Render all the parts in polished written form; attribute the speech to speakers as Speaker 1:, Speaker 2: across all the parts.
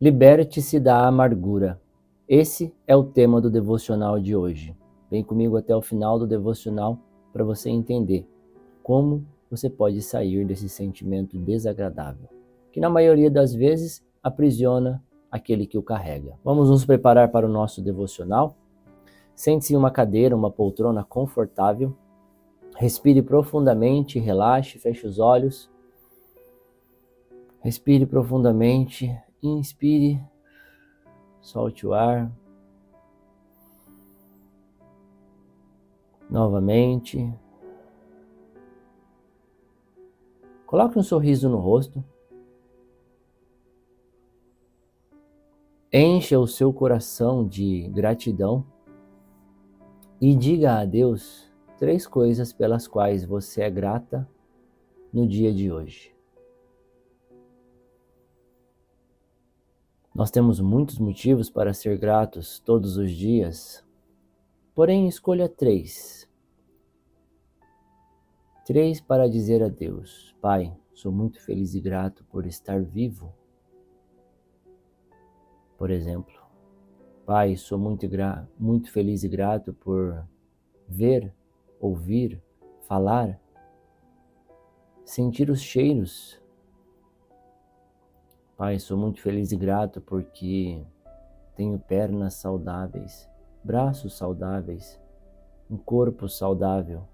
Speaker 1: Liberte-se da amargura. Esse é o tema do devocional de hoje. Vem comigo até o final do devocional para você entender como você pode sair desse sentimento desagradável, que na maioria das vezes aprisiona aquele que o carrega. Vamos nos preparar para o nosso devocional? Sente-se em uma cadeira, uma poltrona confortável. Respire profundamente, relaxe, feche os olhos. Respire profundamente, inspire, solte o ar. Novamente. Coloque um sorriso no rosto. Encha o seu coração de gratidão e diga a Deus 3 coisas pelas quais você é grata no dia de hoje. Nós temos muitos motivos para ser gratos todos os dias, porém escolha 3. 3 para dizer a Deus: Pai, sou muito feliz e grato por estar vivo. Por exemplo, Pai, sou muito feliz e grato por ver, ouvir, falar, sentir os cheiros. Pai, sou muito feliz e grato porque tenho pernas saudáveis, braços saudáveis, um corpo saudável.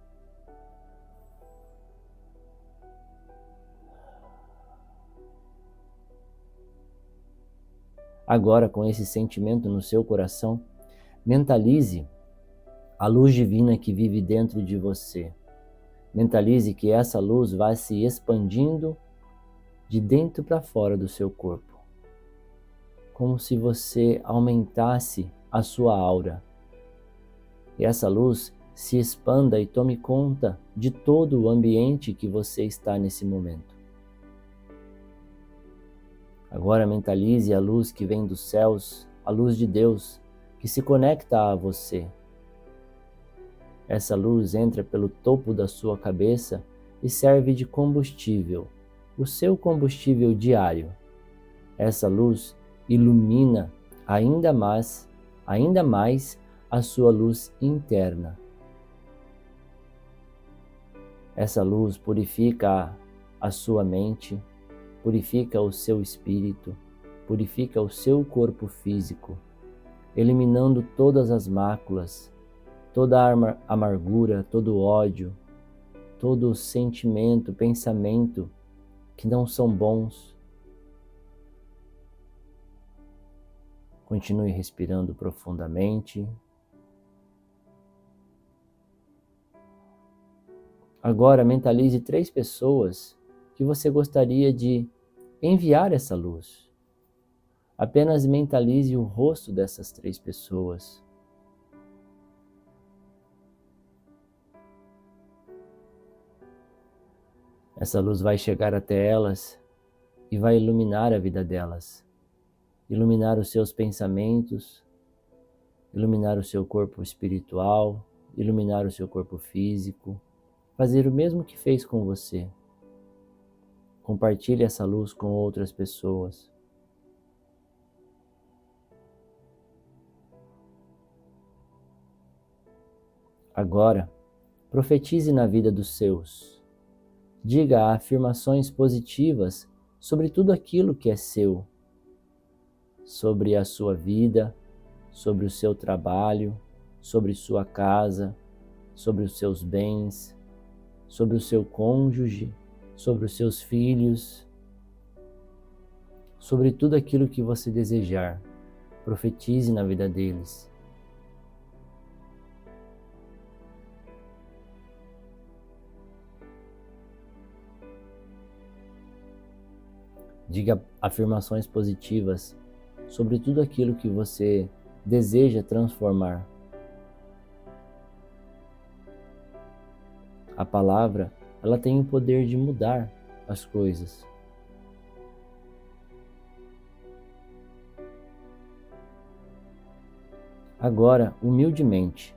Speaker 1: Agora, com esse sentimento no seu coração, mentalize a luz divina que vive dentro de você. Mentalize que essa luz vai se expandindo de dentro para fora do seu corpo, como se você aumentasse a sua aura. E essa luz se expanda e tome conta de todo o ambiente que você está nesse momento. Agora mentalize a luz que vem dos céus, a luz de Deus, que se conecta a você. Essa luz entra pelo topo da sua cabeça e serve de combustível, o seu combustível diário. Essa luz ilumina ainda mais a sua luz interna. Essa luz purifica a sua mente, purifica o seu espírito, purifica o seu corpo físico, eliminando todas as máculas, toda a amargura, todo o ódio, todo o sentimento, pensamento que não são bons. Continue respirando profundamente. Agora mentalize 3 pessoas que você gostaria de enviar essa luz. Apenas mentalize o rosto dessas 3 pessoas. Essa luz vai chegar até elas e vai iluminar a vida delas, iluminar os seus pensamentos, iluminar o seu corpo espiritual, iluminar o seu corpo físico, fazer o mesmo que fez com você. Compartilhe essa luz com outras pessoas. Agora, profetize na vida dos seus. Diga afirmações positivas sobre tudo aquilo que é seu, sobre a sua vida, sobre o seu trabalho, sobre sua casa, sobre os seus bens, sobre o seu cônjuge, sobre os seus filhos, sobre tudo aquilo que você desejar. Profetize na vida deles. Diga afirmações positivas sobre tudo aquilo que você deseja transformar. A palavra, ela tem o poder de mudar as coisas. Agora, humildemente,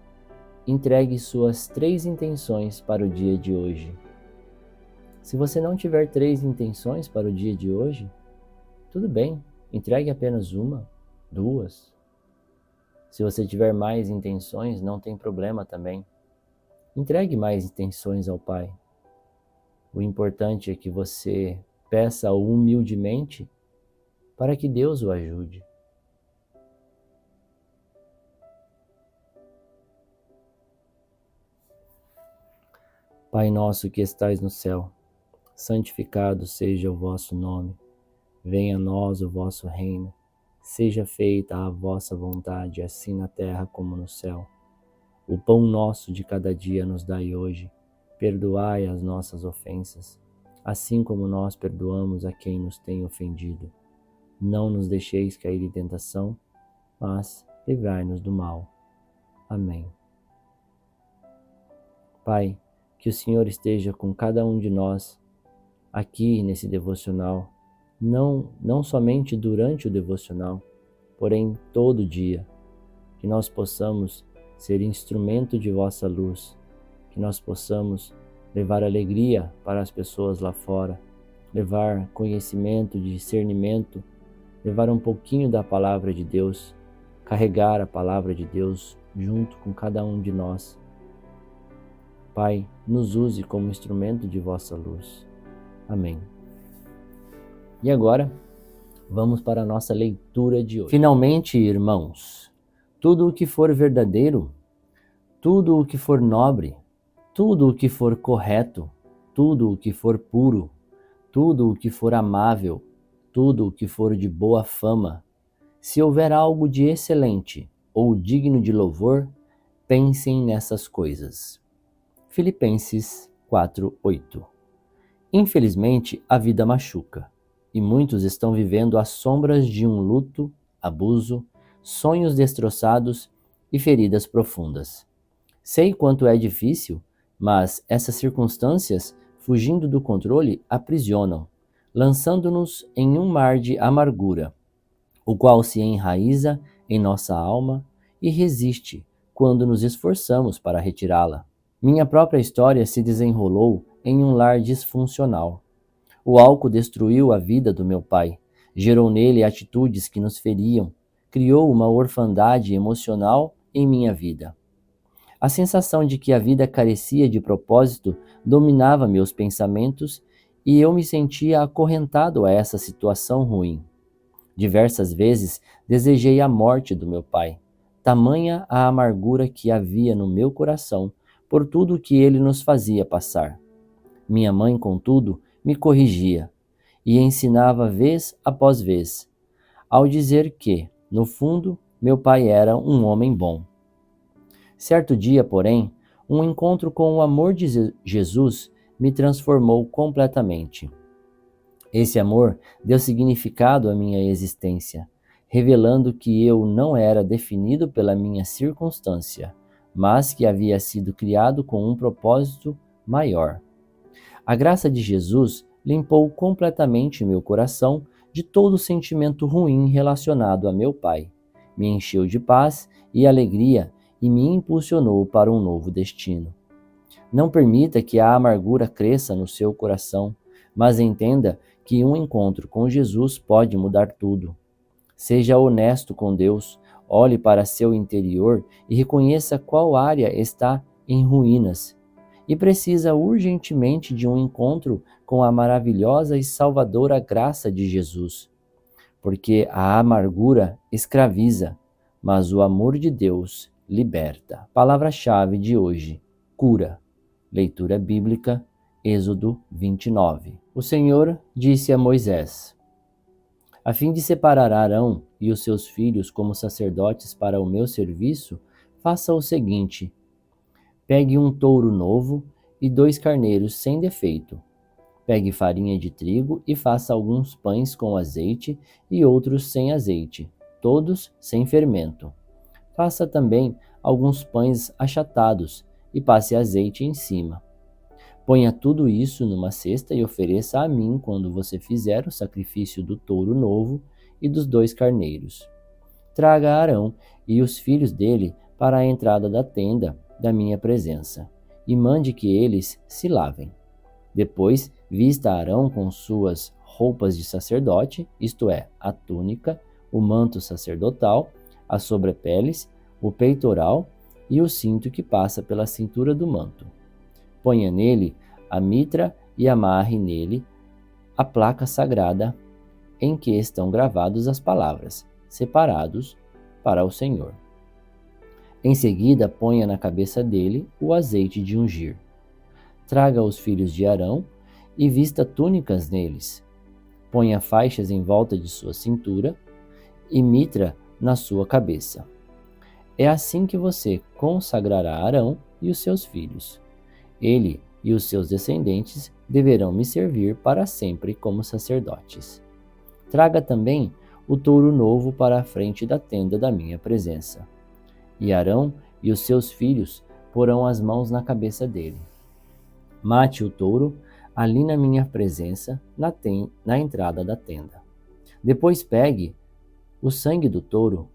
Speaker 1: entregue suas 3 intenções para o dia de hoje. Se você não tiver 3 intenções para o dia de hoje, tudo bem, Entregue apenas uma, duas. Se você tiver mais intenções, não tem problema também. Entregue mais intenções ao Pai. O importante é que você peça humildemente para que Deus o ajude. Pai nosso que estais no céu, santificado seja o vosso nome. Venha a nós o vosso reino. Seja feita a vossa vontade, assim na terra como no céu. O pão nosso de cada dia nos dai hoje. Perdoai as nossas ofensas, assim como nós perdoamos a quem nos tem ofendido. Não nos deixeis cair em tentação, mas livrai-nos do mal. Amém. Pai, que o Senhor esteja com cada um de nós aqui nesse devocional, não somente durante o devocional, porém todo dia, que nós possamos ser instrumento de vossa luz, que nós possamos levar alegria para as pessoas lá fora, levar conhecimento, discernimento, levar um pouquinho da palavra de Deus, carregar a palavra de Deus junto com cada um de nós. Pai, nos use como instrumento de vossa luz. Amém. E agora, vamos para a nossa leitura de hoje. Finalmente, irmãos, tudo o que for verdadeiro, tudo o que for nobre, tudo o que for correto, tudo o que for puro, tudo o que for amável, tudo o que for de boa fama, se houver algo de excelente ou digno de louvor, pensem nessas coisas. Filipenses 4:8. Infelizmente, a vida machuca, e muitos estão vivendo às sombras de um luto, abuso, sonhos destroçados e feridas profundas. Sei quanto é difícil, mas essas circunstâncias, fugindo do controle, aprisionam, lançando-nos em um mar de amargura, o qual se enraiza em nossa alma e resiste quando nos esforçamos para retirá-la. Minha própria história se desenrolou em um lar disfuncional. O álcool destruiu a vida do meu pai, gerou nele atitudes que nos feriam, criou uma orfandade emocional em minha vida. A sensação de que a vida carecia de propósito dominava meus pensamentos e eu me sentia acorrentado a essa situação ruim. Diversas vezes desejei a morte do meu pai, tamanha a amargura que havia no meu coração por tudo o que ele nos fazia passar. Minha mãe, contudo, me corrigia e ensinava vez após vez, ao dizer que, no fundo, meu pai era um homem bom. Certo dia, porém, um encontro com o amor de Jesus me transformou completamente. Esse amor deu significado à minha existência, revelando que eu não era definido pela minha circunstância, mas que havia sido criado com um propósito maior. A graça de Jesus limpou completamente meu coração de todo sentimento ruim relacionado a meu pai, me encheu de paz e alegria e me impulsionou para um novo destino. Não permita que a amargura cresça no seu coração, mas entenda que um encontro com Jesus pode mudar tudo. Seja honesto com Deus, olhe para seu interior e reconheça qual área está em ruínas e precisa urgentemente de um encontro com a maravilhosa e salvadora graça de Jesus. Porque a amargura escraviza, mas o amor de Deus liberta. Palavra-chave de hoje: cura. Leitura bíblica, Êxodo 29. O Senhor disse a Moisés: a fim de separar Arão e os seus filhos como sacerdotes para o meu serviço, faça o seguinte: pegue um touro novo e 2 carneiros sem defeito. Pegue farinha de trigo e faça alguns pães com azeite e outros sem azeite, todos sem fermento. Faça também alguns pães achatados e passe azeite em cima. Ponha tudo isso numa cesta e ofereça a mim quando você fizer o sacrifício do touro novo e dos 2 carneiros. Traga Arão e os filhos dele para a entrada da tenda da minha presença e mande que eles se lavem. Depois, vista Arão com suas roupas de sacerdote, isto é, a túnica, o manto sacerdotal, as sobrepeles, o peitoral e o cinto que passa pela cintura do manto. Ponha nele a mitra e amarre nele a placa sagrada em que estão gravadas as palavras, separados para o Senhor. Em seguida, ponha na cabeça dele o azeite de ungir. Traga os filhos de Arão e vista túnicas neles. Ponha faixas em volta de sua cintura e mitra na sua cabeça. É assim que você consagrará Arão e os seus filhos. Ele e os seus descendentes deverão me servir para sempre como sacerdotes. Traga também o touro novo para a frente da tenda da minha presença. E Arão e os seus filhos porão as mãos na cabeça dele. Mate o touro ali na minha presença, na entrada da tenda. Depois pegue o sangue do touro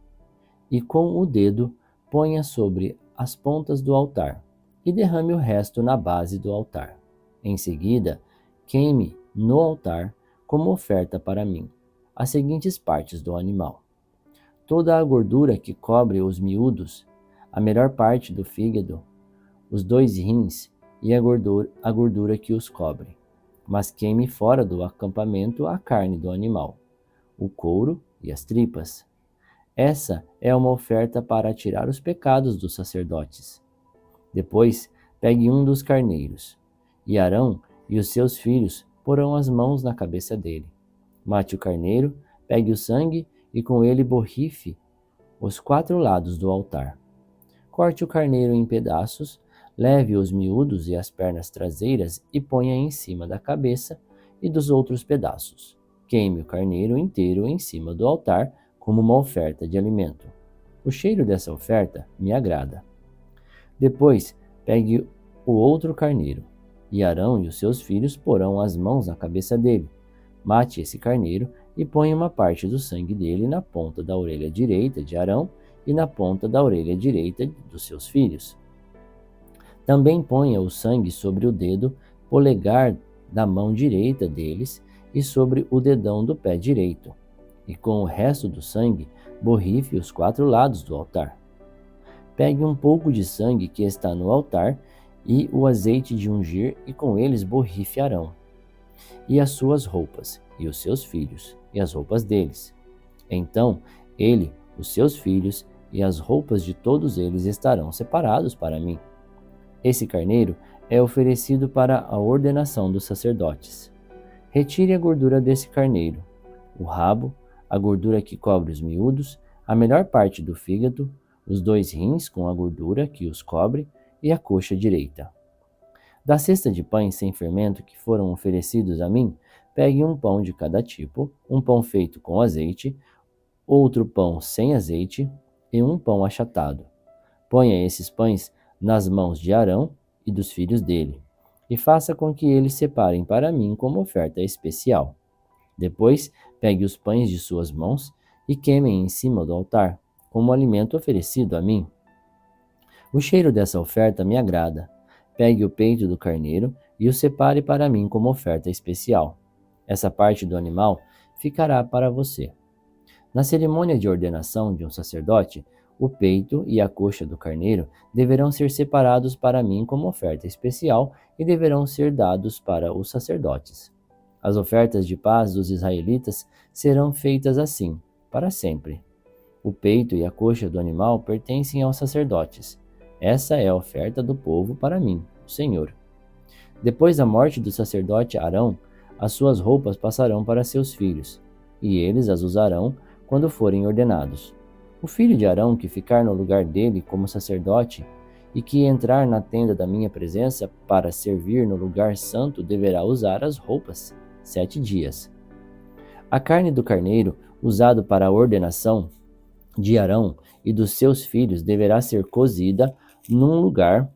Speaker 1: e com o dedo ponha sobre as pontas do altar e derrame o resto na base do altar. Em seguida, queime no altar como oferta para mim as seguintes partes do animal: toda a gordura que cobre os miúdos, a melhor parte do fígado, os 2 rins e a gordura que os cobre. Mas queime fora do acampamento a carne do animal, o couro e as tripas. Essa é uma oferta para tirar os pecados dos sacerdotes. Depois, pegue um dos carneiros, e Arão e os seus filhos porão as mãos na cabeça dele. Mate o carneiro, pegue o sangue e com ele borrife os 4 lados do altar. Corte o carneiro em pedaços, leve os miúdos e as pernas traseiras e ponha em cima da cabeça e dos outros pedaços. Queime o carneiro inteiro em cima do altar como uma oferta de alimento. O cheiro dessa oferta me agrada. Depois, pegue o outro carneiro, e Arão e os seus filhos porão as mãos na cabeça dele. Mate esse carneiro e ponha uma parte do sangue dele na ponta da orelha direita de Arão e na ponta da orelha direita dos seus filhos. Também ponha o sangue sobre o dedo polegar da mão direita deles e sobre o dedão do pé direito, e com o resto do sangue borrife os 4 lados do altar. Pegue um pouco de sangue que está no altar e o azeite de ungir e com eles borrife Arão e as suas roupas, e os seus filhos, e as roupas deles. Então, ele, os seus filhos, e as roupas de todos eles estarão separados para mim. Esse carneiro é oferecido para a ordenação dos sacerdotes. Retire a gordura desse carneiro, o rabo, a gordura que cobre os miúdos, a melhor parte do fígado, os 2 rins com a gordura que os cobre e a coxa direita. Da cesta de pães sem fermento que foram oferecidos a mim, pegue um pão de cada tipo, um pão feito com azeite, outro pão sem azeite e um pão achatado. Ponha esses pães nas mãos de Arão e dos filhos dele, e faça com que eles separem para mim como oferta especial. Depois, pegue os pães de suas mãos e queimem em cima do altar, como alimento oferecido a mim. O cheiro dessa oferta me agrada. Pegue o peito do carneiro e o separe para mim como oferta especial. Essa parte do animal ficará para você. Na cerimônia de ordenação de um sacerdote, o peito e a coxa do carneiro deverão ser separados para mim como oferta especial e deverão ser dados para os sacerdotes. As ofertas de paz dos israelitas serão feitas assim, para sempre. O peito e a coxa do animal pertencem aos sacerdotes. Essa é a oferta do povo para mim, o Senhor. Depois da morte do sacerdote Arão, as suas roupas passarão para seus filhos, e eles as usarão quando forem ordenados. O filho de Arão que ficar no lugar dele como sacerdote e que entrar na tenda da minha presença para servir no lugar santo deverá usar as roupas 7 dias. A carne do carneiro, usado para a ordenação de Arão e dos seus filhos, deverá ser cozida num lugar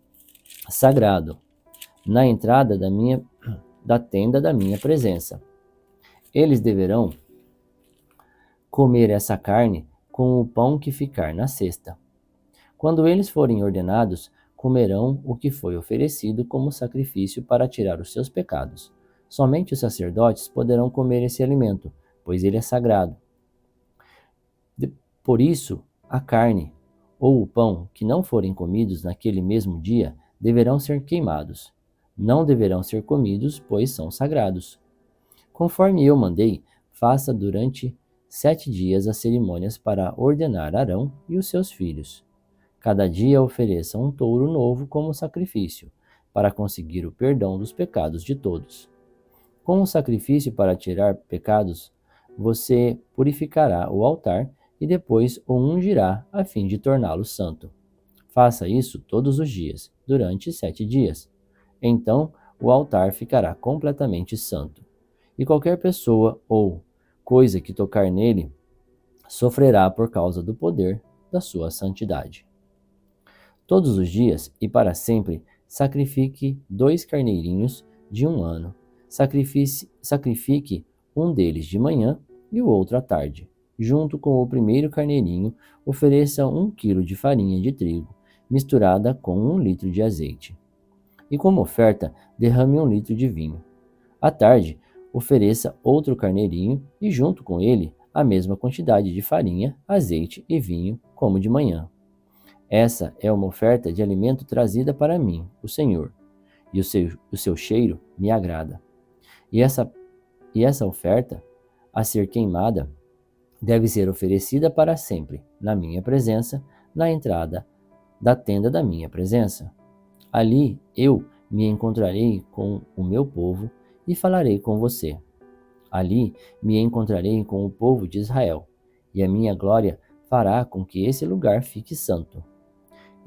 Speaker 1: sagrado, na entrada da tenda da minha presença. Eles deverão comer essa carne com o pão que ficar na cesta. Quando eles forem ordenados, comerão o que foi oferecido como sacrifício para tirar os seus pecados. Somente os sacerdotes poderão comer esse alimento, pois ele é sagrado. Por isso, a carne ou o pão que não forem comidos naquele mesmo dia deverão ser queimados. Não deverão ser comidos, pois são sagrados. Conforme eu mandei, faça durante 7 dias as cerimônias para ordenar Arão e os seus filhos. Cada dia ofereça um touro novo como sacrifício, para conseguir o perdão dos pecados de todos. Com o sacrifício para tirar pecados, você purificará o altar e depois o ungirá a fim de torná-lo santo. Faça isso todos os dias, durante 7 dias. Então o altar ficará completamente santo. E qualquer pessoa ou coisa que tocar nele sofrerá por causa do poder da sua santidade. Todos os dias e para sempre, sacrifique 2 carneirinhos de 1 ano. Sacrifique um deles de manhã e o outro à tarde. Junto com o primeiro carneirinho, ofereça 1 quilo de farinha de trigo, misturada com 1 litro de azeite. E como oferta, derrame 1 litro de vinho. À tarde, ofereça outro carneirinho e junto com ele a mesma quantidade de farinha, azeite e vinho, como de manhã. Essa é uma oferta de alimento trazida para mim, o Senhor, e o seu cheiro me agrada. E essa oferta, a ser queimada, deve ser oferecida para sempre, na minha presença, na entrada da tenda da minha presença. Ali eu me encontrarei com o meu povo e falarei com você. Ali me encontrarei com o povo de Israel, e a minha glória fará com que esse lugar fique santo.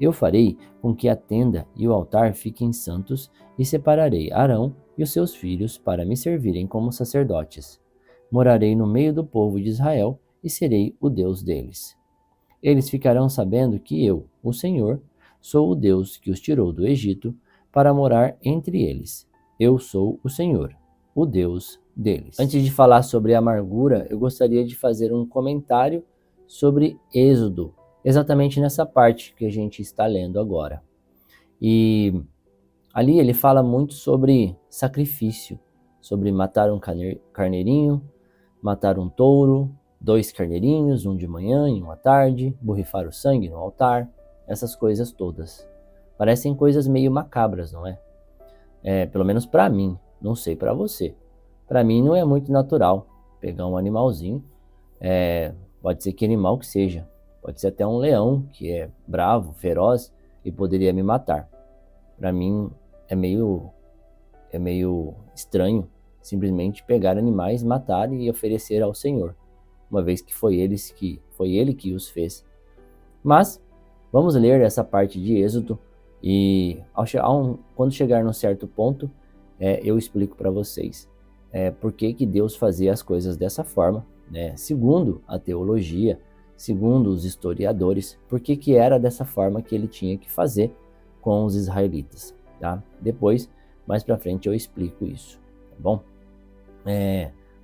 Speaker 1: Eu farei com que a tenda e o altar fiquem santos e separarei Arão e os seus filhos para me servirem como sacerdotes. Morarei no meio do povo de Israel e serei o Deus deles. Eles ficarão sabendo que eu, o Senhor, sou o Deus que os tirou do Egito para morar entre eles. Eu sou o Senhor, o Deus deles. Antes de falar sobre a amargura, eu gostaria de fazer um comentário sobre Êxodo, exatamente nessa parte que a gente está lendo agora. E ali ele fala muito sobre sacrifício, sobre matar um carneirinho, matar um touro, 2 carneirinhos, um de manhã e um à tarde, borrifar o sangue no altar, essas coisas todas. Parecem coisas meio macabras, não é? Pelo menos para mim, não sei para você. Para mim não é muito natural pegar um animalzinho, pode ser que animal que seja, pode ser até um leão que é bravo, feroz e poderia me matar. Para mim é meio estranho simplesmente pegar animais, matar e oferecer ao Senhor, uma vez que foi ele que os fez. Mas vamos ler essa parte de Êxodo e quando chegar num certo ponto, eu explico para vocês por que Deus fazia as coisas dessa forma, né? Segundo a teologia, segundo os historiadores, por que era dessa forma que ele tinha que fazer com os israelitas, tá? Depois, mais para frente, eu explico isso, tá bom?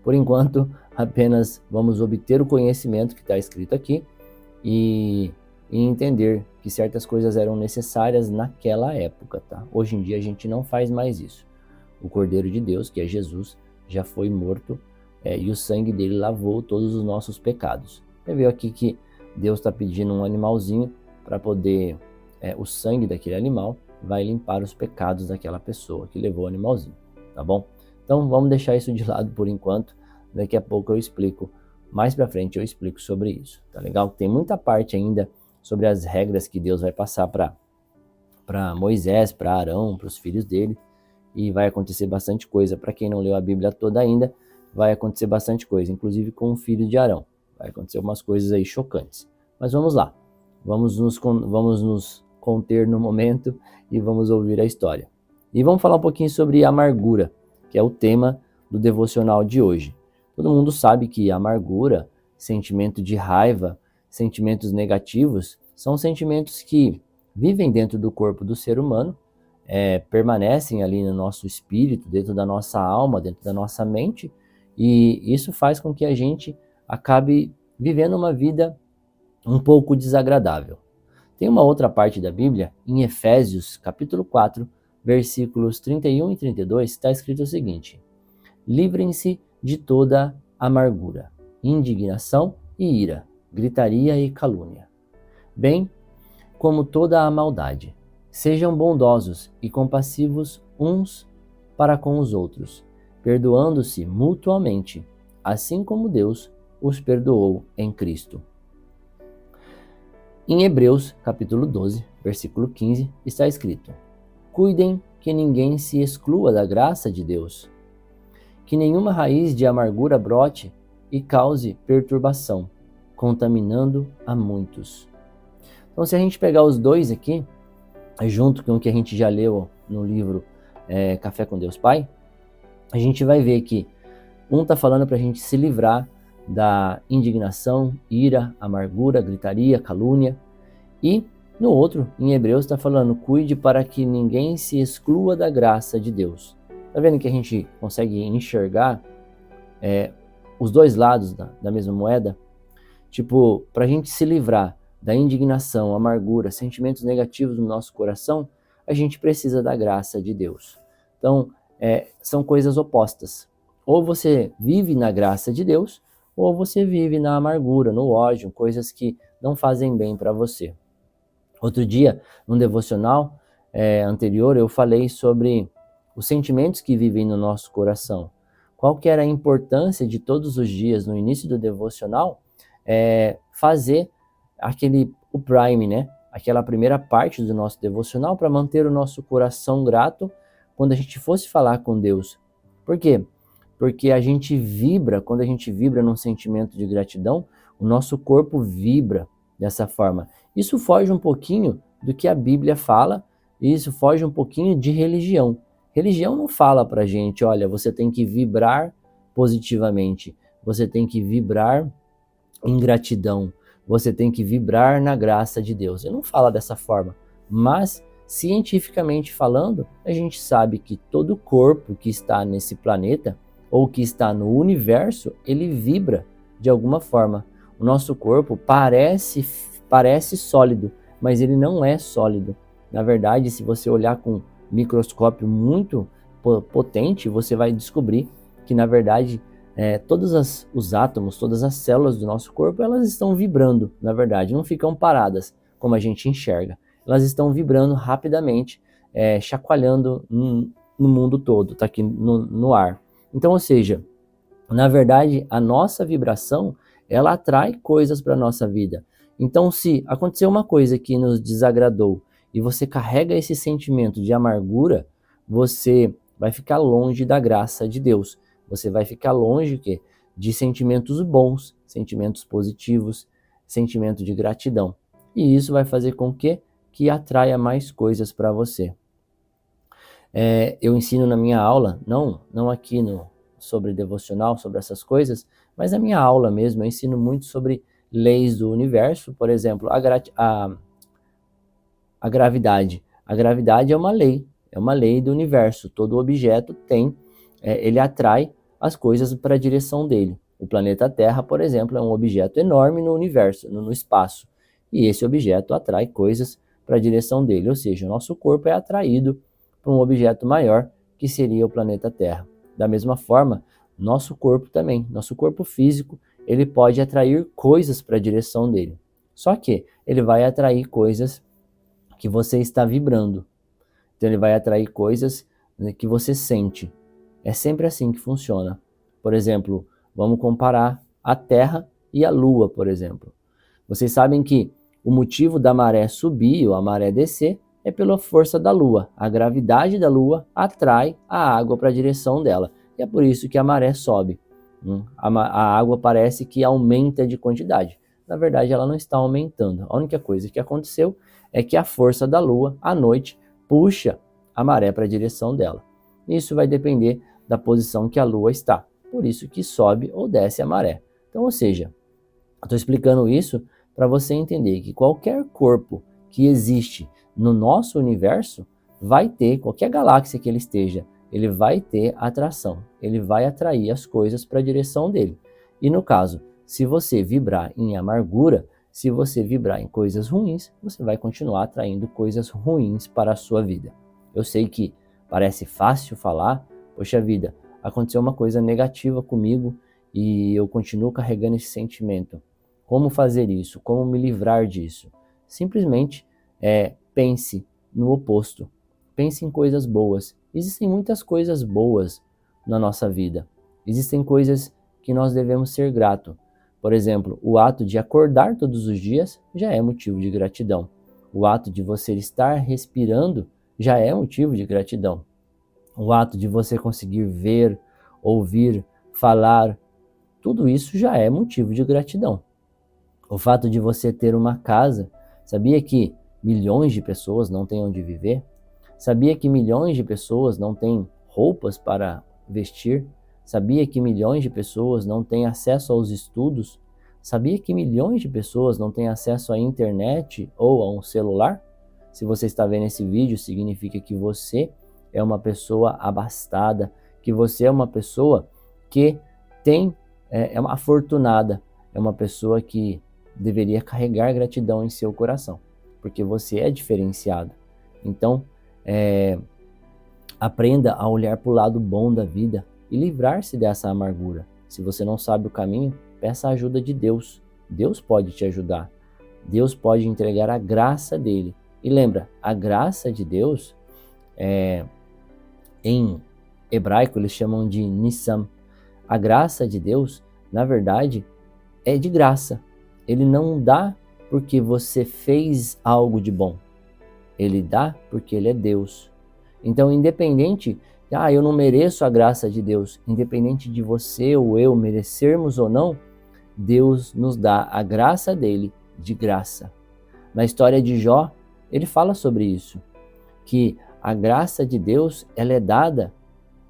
Speaker 1: Por enquanto, apenas vamos obter o conhecimento que está escrito aqui e entender que certas coisas eram necessárias naquela época, tá? Hoje em dia a gente não faz mais isso. O Cordeiro de Deus, que é Jesus, já foi morto e o sangue dele lavou todos os nossos pecados. Você viu aqui que Deus está pedindo um animalzinho para poder, o sangue daquele animal vai limpar os pecados daquela pessoa que levou o animalzinho, tá bom? Então vamos deixar isso de lado por enquanto, daqui a pouco eu explico, mais para frente eu explico sobre isso, tá legal? Tem muita parte ainda sobre as regras que Deus vai passar para Moisés, para Arão, para os filhos dele, e vai acontecer bastante coisa. Para quem não leu a Bíblia toda ainda, vai acontecer bastante coisa, inclusive com o filho de Arão. Vai acontecer algumas coisas aí chocantes. Mas vamos lá, vamos nos conter no momento e vamos ouvir a história. E vamos falar um pouquinho sobre amargura, que é o tema do devocional de hoje. Todo mundo sabe que amargura, sentimento de raiva, sentimentos negativos, são sentimentos que vivem dentro do corpo do ser humano, permanecem ali no nosso espírito, dentro da nossa alma, dentro da nossa mente, e isso faz com que a gente acabe vivendo uma vida um pouco desagradável. Tem uma outra parte da Bíblia, em Efésios, capítulo 4, versículos 31 e 32, está escrito o seguinte: Livrem-se de toda amargura, indignação e ira, gritaria e calúnia, bem como toda a maldade. Sejam bondosos e compassivos uns para com os outros, perdoando-se mutuamente, assim como Deus os perdoou em Cristo. Em Hebreus, capítulo 12, versículo 15, está escrito: Cuidem que ninguém se exclua da graça de Deus, que nenhuma raiz de amargura brote e cause perturbação, contaminando a muitos. Então, se a gente pegar os dois aqui, junto com o que a gente já leu no livro Café com Deus Pai, a gente vai ver que um está falando para a gente se livrar da indignação, ira, amargura, gritaria, calúnia. E no outro, em Hebreus, está falando: cuide para que ninguém se exclua da graça de Deus. Está vendo que a gente consegue enxergar os dois lados da mesma moeda? Tipo, para a gente se livrar da indignação, amargura, sentimentos negativos no nosso coração, a gente precisa da graça de Deus. Então, são coisas opostas. Ou você vive na graça de Deus, ou você vive na amargura, no ódio, coisas que não fazem bem para você. Outro dia, num devocional anterior, eu falei sobre os sentimentos que vivem no nosso coração. Qual que era a importância de todos os dias, no início do devocional, fazer o prime, né? Aquela primeira parte do nosso devocional para manter o nosso coração grato quando a gente fosse falar com Deus. Por quê? Porque a gente vibra, quando a gente vibra num sentimento de gratidão, o nosso corpo vibra dessa forma. Isso foge um pouquinho do que a Bíblia fala, e isso foge um pouquinho de religião. Religião não fala pra gente: olha, você tem que vibrar positivamente, você tem que vibrar em gratidão, você tem que vibrar na graça de Deus. Ele não fala dessa forma, mas cientificamente falando, a gente sabe que todo corpo que está nesse planeta ou que está no universo, ele vibra de alguma forma. O nosso corpo parece sólido, mas ele não é sólido. Na verdade, se você olhar com um microscópio muito potente, você vai descobrir que, na verdade, todos os átomos, todas as células do nosso corpo, elas estão vibrando, na verdade, não ficam paradas, como a gente enxerga. Elas estão vibrando rapidamente, chacoalhando no mundo todo, está aqui no ar. Então, ou seja, na verdade, a nossa vibração, ela atrai coisas para a nossa vida. Então, se acontecer uma coisa que nos desagradou e você carrega esse sentimento de amargura, você vai ficar longe da graça de Deus. Você vai ficar longe de sentimentos bons, sentimentos positivos, sentimento de gratidão. E isso vai fazer com que atraia mais coisas para você. Eu ensino na minha aula, não aqui sobre devocional, sobre essas coisas, mas na minha aula mesmo, eu ensino muito sobre leis do universo. Por exemplo, a gravidade. A gravidade é uma lei do universo. Todo objeto ele atrai as coisas para a direção dele. O planeta Terra, por exemplo, é um objeto enorme no universo, no espaço. E esse objeto atrai coisas para a direção dele, ou seja, o nosso corpo é atraído para um objeto maior, que seria o planeta Terra. Da mesma forma, nosso corpo também, nosso corpo físico, ele pode atrair coisas para a direção dele. Só que ele vai atrair coisas que você está vibrando. Então ele vai atrair coisas que você sente. É sempre assim que funciona. Por exemplo, vamos comparar a Terra e a Lua, por exemplo. Vocês sabem que o motivo da maré subir ou a maré descer é pela força da Lua. A gravidade da Lua atrai a água para a direção dela. E é por isso que a maré sobe. A água parece que aumenta de quantidade. Na verdade, ela não está aumentando. A única coisa que aconteceu é que a força da Lua, à noite, puxa a maré para a direção dela. Isso vai depender da posição que a Lua está. Por isso que sobe ou desce a maré. Então, ou seja, eu estou explicando isso para você entender que qualquer corpo que existe no nosso universo vai ter, qualquer galáxia que ele esteja, ele vai ter atração, ele vai atrair as coisas para a direção dele. E no caso, se você vibrar em amargura, se você vibrar em coisas ruins, você vai continuar atraindo coisas ruins para a sua vida. Eu sei que parece fácil falar, poxa vida, aconteceu uma coisa negativa comigo e eu continuo carregando esse sentimento. Como fazer isso? Como me livrar disso? Simplesmente pense no oposto. Pense em coisas boas. Existem muitas coisas boas na nossa vida. Existem coisas que nós devemos ser gratos. Por exemplo, o ato de acordar todos os dias já é motivo de gratidão. O ato de você estar respirando já é motivo de gratidão. O ato de você conseguir ver, ouvir, falar, tudo isso já é motivo de gratidão. O fato de você ter uma casa, sabia que milhões de pessoas não têm onde viver? Sabia que milhões de pessoas não têm roupas para vestir? Sabia que milhões de pessoas não têm acesso aos estudos? Sabia que milhões de pessoas não têm acesso à internet ou a um celular? Se você está vendo esse vídeo, significa que você é uma pessoa abastada, que você é uma pessoa que é uma afortunada, é uma pessoa que deveria carregar gratidão em seu coração, porque você é diferenciado. Então, aprenda a olhar para o lado bom da vida e livrar-se dessa amargura. Se você não sabe o caminho, peça a ajuda de Deus. Deus pode te ajudar. Deus pode entregar a graça dele. E lembra, a graça de Deus, em hebraico eles chamam de Nissam. A graça de Deus, na verdade, é de graça. Ele não dá porque você fez algo de bom. Ele dá porque ele é Deus. Então, independente, eu não mereço a graça de Deus, independente de você ou eu merecermos ou não, Deus nos dá a graça dele de graça. Na história de Jó, ele fala sobre isso, que a graça de Deus ela é dada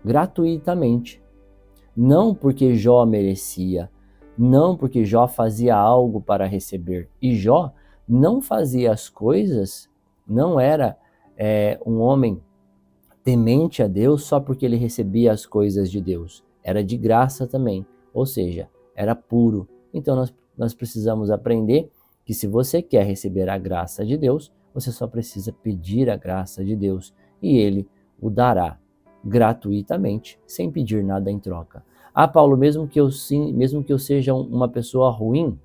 Speaker 1: gratuitamente. Não porque Jó merecia, não porque Jó fazia algo para receber. E Jó não fazia as coisas, não era um homem temente a Deus só porque ele recebia as coisas de Deus. Era de graça também, ou seja, era puro. Então nós precisamos aprender que se você quer receber a graça de Deus, você só precisa pedir a graça de Deus e Ele o dará gratuitamente, sem pedir nada em troca. Paulo, mesmo que eu seja uma pessoa ruim,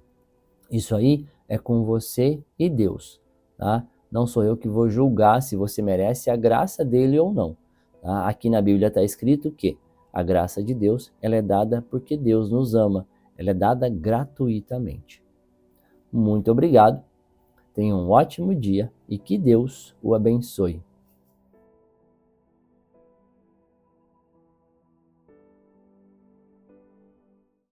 Speaker 1: isso aí é com você e Deus, tá? Não sou eu que vou julgar se você merece a graça dele ou não. Tá? Aqui na Bíblia está escrito que a graça de Deus ela é dada porque Deus nos ama, ela é dada gratuitamente. Muito obrigado, tenha um ótimo dia e que Deus o abençoe.